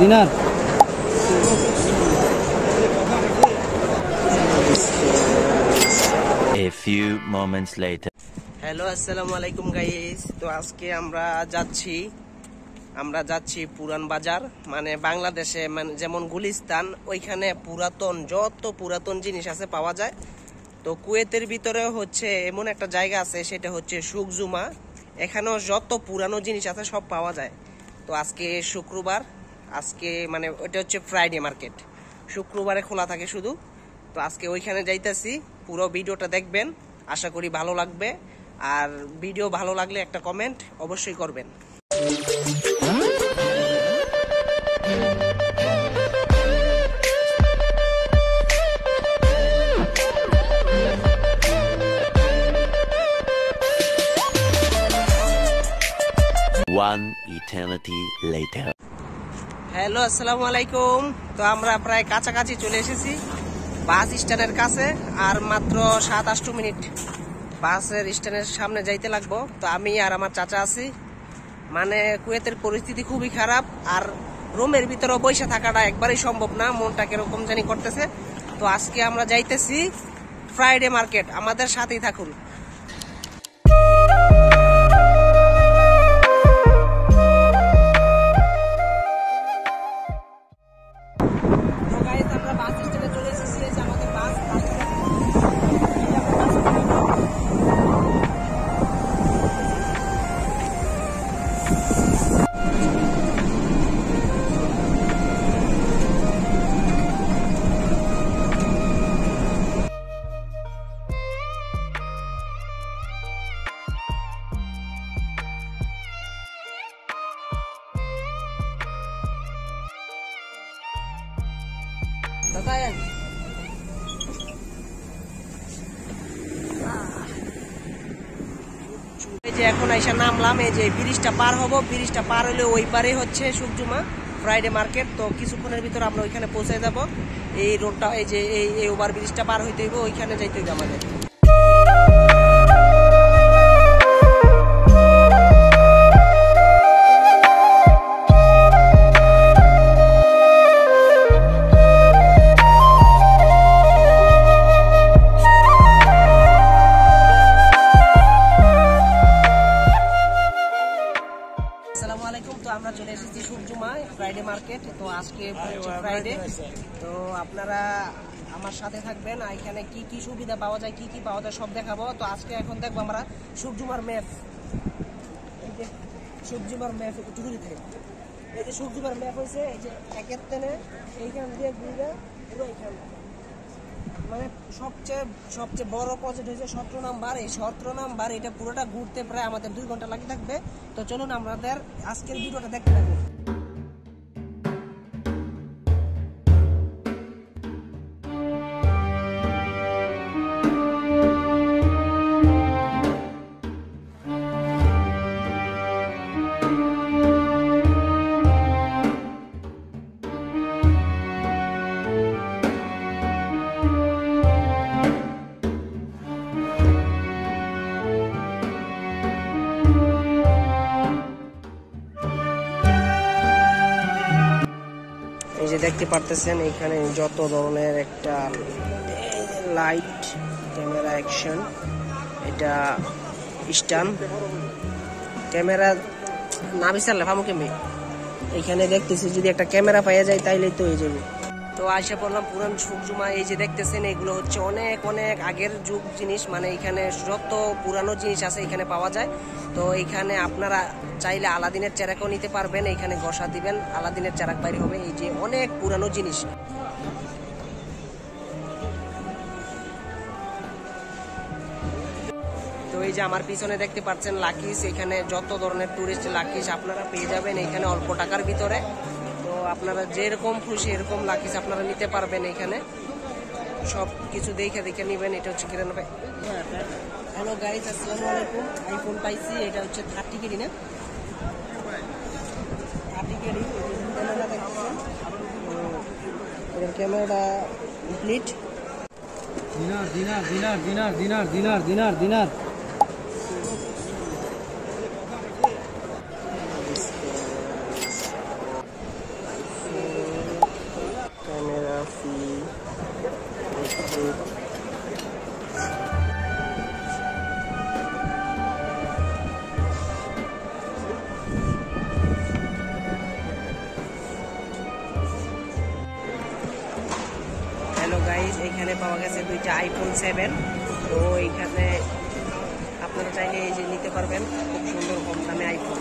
Dinar. A few moments later. Hello, আসসালামু আলাইকুম guys. তো আজকে আমরা যাচ্ছি পুরান বাজার, মানে বাংলাদেশে, মানে যেমন গুলিস্তান, ওইখানে যত পুরাতন জিনিস আছে পাওয়া যায়। তো কুয়েতের ভিতরে হচ্ছে এমন একটা জায়গা আছে, সেটা হচ্ছে সুকজুমা। এখানেও যত পুরানো জিনিস আছে সব পাওয়া যায়। তো আজকে শুক্রবার, মানে ওইটা হচ্ছে ফ্রাইডে মার্কেট, শুক্রবারে খোলা থাকে শুধু। তো আজকে ওইখানে যাইতেছি, পুরো ভিডিওটা দেখবেন, আশা করি ভালো লাগবে। আর ভিডিও ভালো লাগলে একটা কমেন্ট অবশ্যই করবেন। One eternity later. হ্যালো, আসসালামু আলাইকুম। তো আমরা প্রায় কাছাকাছি চলে এসেছি বাস স্ট্যান্ডের কাছে। আর মাত্র 7-8 মিনিট বাসের স্ট্যান্ডের সামনে যাইতে লাগবো। তো আমি আর আমার চাচা আছি। মানে কুয়েতের পরিস্থিতি খুবই খারাপ, আর রুমের ভিতরে বসে থাকাটা একবারেই সম্ভব না, মনটা কিরকম জানি করতেছে। তো আজকে আমরা যাইতেছি ফ্রাইডে মার্কেট, আমাদের সাথেই থাকুন। এই যে এখন আইসা নামলাম, এই যে ব্রিজটা পার হবো, ব্রিজটা পার হলে ওই পারে হচ্ছে সুকজুমা ফ্রাইডে মার্কেট। তো কিছুক্ষণের ভিতরে আমরা ওইখানে পৌঁছে যাব। এই রোডটা, এই যে এই ওভার ব্রিজটা পার হইতে হইব, ওইখানে যাইতে হইবে আমাদের। আসসালামু আলাইকুম। তো আমরা চলে এসেছি সুকজুমা ফ্রাইডে মার্কেট। তো আজকে ফ্রাইডে, তো আপনারা আমার সাথে থাকবেন। এখানে কি কি সুবিধা পাওয়া যায়, কি কি পাওয়া যায় সব দেখাবো। তো আজকে এখন দেখবো আমরা সুকজুমার ম্যাপ। সুকজুমার ম্যাপ একটু ঘুরে থাকে, এই যে সুকজুমার ম্যাপ হয়েছে, এই যে একের টেনে এইখান দিয়ে ঘুরে পুরো এইখান, মানে সবচেয়ে বড় প্রজেক্ট হয়েছে 17 নাম্বার। এই 17 নাম্বার এটা পুরোটা ঘুরতে প্রায় আমাদের 2 ঘন্টা লাগে থাকবে। তো চলুন আমাদের আজকের ভিডিওটা দেখতে থাকুন। এই যে দেখতে পারতেছেন, এখানে যত ধরনের একটা লাইট, ক্যামেরা অ্যাকশন, এটা স্ট্যান্ড ক্যামেরা না বিচারলে ফামু কেমে। এখানে দেখতেছি যদি একটা ক্যামেরা পাওয়া যায় তাইলেই তো হয়ে যাবে। তো আসে পড়লাম পুরান সুকজুমা। এই যে দেখতেছেন, এগুলো হচ্ছে অনেক অনেক আগের যুগ জিনিস, মানে এখানে যত পুরানো জিনিস আছে এখানে পাওয়া যায়। তো এখানে আপনারা চাইলে আলাদিনের চেরাকও নিতে পারবেন, এখানে ঘষা দিবেন, আলাদিনের চেরাক বাইরে হবে। এই যে অনেক পুরানো জিনিস। তো এই যে আমার পিছনে দেখতে পাচ্ছেন লাকিস, এখানে যত ধরনের টুরিস্ট লাকিস আপনারা পেয়ে যাবেন এখানে অল্প টাকার ভিতরে। তো আপনারা যেরকম খুশি এরকম লাকিস আপনারা নিতে পারবেন। এখানে সব কিছু দেখে নেবেন। এটা হচ্ছে 93। হ্যালো গাইস, আসসালামু আলাইকুম। আইফোন পাইছি, এটা হচ্ছে 30 কেডি না, 30 কেডি ক্যামেরা দেখছেন। এর ক্যামেরাটা কমপ্লিট। দিনার। এখানে পাওয়া গেছে দুইটা আইফোন 7। তো এইখানে আপনারা চাইলে এই যে নিতে পারবেন খুব সুন্দর কম দামে আইফোন।